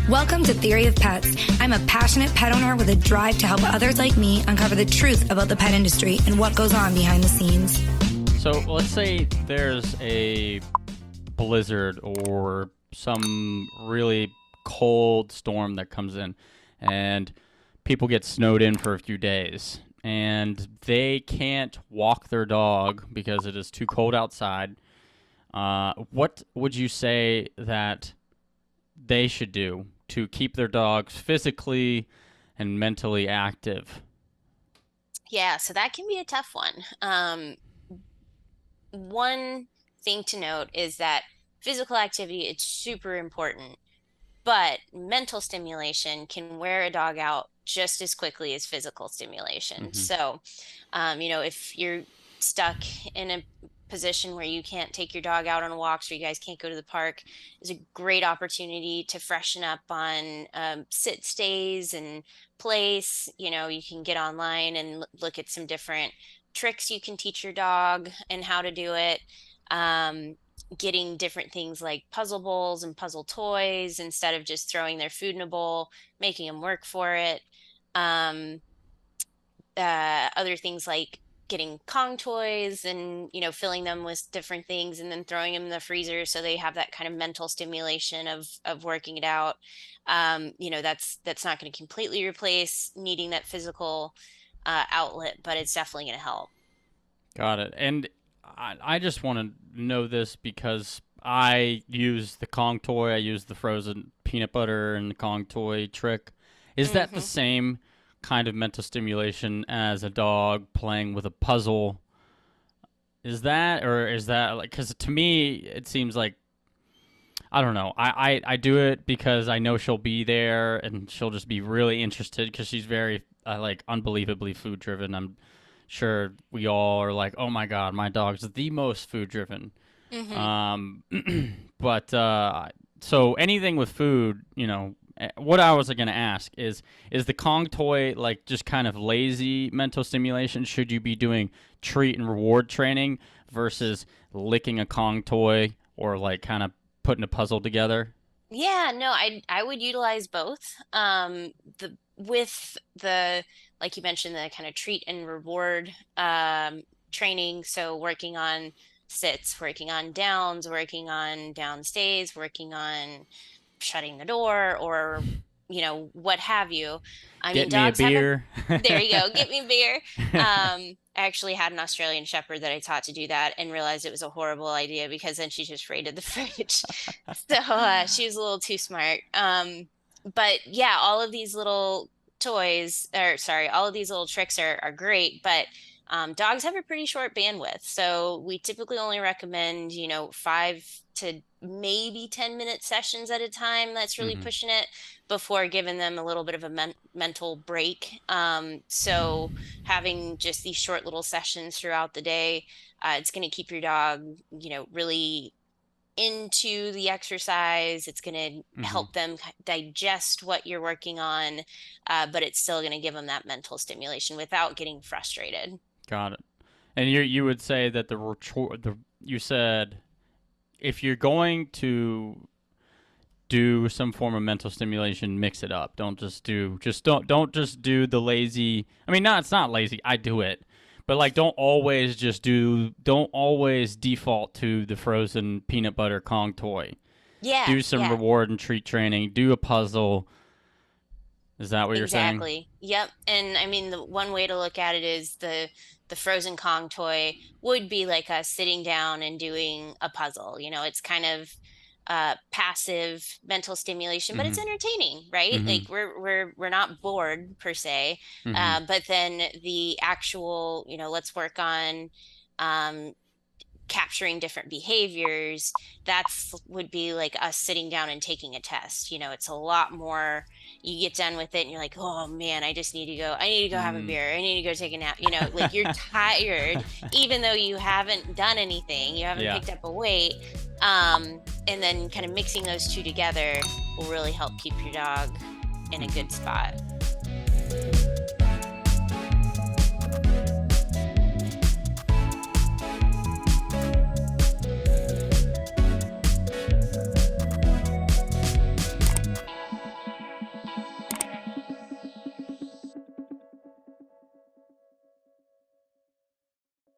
Welcome to Theory of Pets. I'm a passionate pet owner with a drive to help others like me uncover the truth about the pet industry and what goes on behind the scenes. So let's say there's a blizzard or some really cold storm that comes in and people get snowed in for a few days and they can't walk their dog because it is too cold outside. What would you say that they should do to keep their dogs physically and mentally active? Yeah, so that can be a tough one. One thing to note is that physical activity, it's super important, but mental stimulation can wear a dog out just as quickly as physical stimulation. So, if you're stuck in a position where you can't take your dog out on walks or you guys can't go to the park, is a great opportunity to freshen up on sit stays and place. You can get online and look at some different tricks you can teach your dog and how to do it. Getting different things like puzzle bowls and puzzle toys instead of just throwing their food in a bowl, making them work for it. Other things like getting Kong toys and, filling them with different things and then throwing them in the freezer so they have that kind of mental stimulation of working it out. That's not going to completely replace needing that physical outlet, but it's definitely going to help. Got it. And I just want to know this because I use the Kong toy. I use the frozen peanut butter and the Kong toy trick. Is that the same kind of mental stimulation as a dog playing with a puzzle? Is that like, because to me it seems like, I don't know, I do it because I know she'll be there and she'll just be really interested because she's very unbelievably food driven. I'm sure we all are like, oh my god, my dog's the most food driven. But so anything with food, what I was going to ask is the Kong toy like just kind of lazy mental stimulation? Should you be doing treat and reward training versus licking a Kong toy or like kind of putting a puzzle together? Yeah, no, I would utilize both. With the, like you mentioned, the kind of treat and reward training. So working on sits, working on downs, working on down stays, working on shutting the door or, what have you. Get me a beer. There you go. Get me a beer. I actually had an Australian Shepherd that I taught to do that and realized it was a horrible idea because then she just raided the fridge. So she was a little too smart. But yeah, all of these little all of these little tricks are great, but dogs have a pretty short bandwidth. So we typically only recommend, 5 to maybe 10-minute sessions at a time. That's really pushing it before giving them a little bit of a mental break. So having just these short little sessions throughout the day, it's going to keep your dog, really into the exercise. It's going to help them digest what you're working on, but it's still going to give them that mental stimulation without getting frustrated. Got it. And you would say that you said if you're going to do some form of mental stimulation, mix it up. Don't just do the lazy. I mean, no, it's not lazy. I do it. But like, don't always default to the frozen peanut butter Kong toy. Yeah. Do some reward and treat training. Do a puzzle. Is that what you're saying? Exactly. Yep. And I mean, the one way to look at it is the frozen Kong toy would be like us sitting down and doing a puzzle. It's kind of passive mental stimulation, but it's entertaining, right? Like we're not bored per se. But then the actual, let's work on capturing different behaviors. Would be like us sitting down and taking a test. It's a lot more. You get done with it and you're like, oh man, I need to go have a beer. I need to go take a nap. Like you're tired, even though you haven't done anything, you haven't picked up a weight. And then kind of mixing those two together will really help keep your dog in a good spot.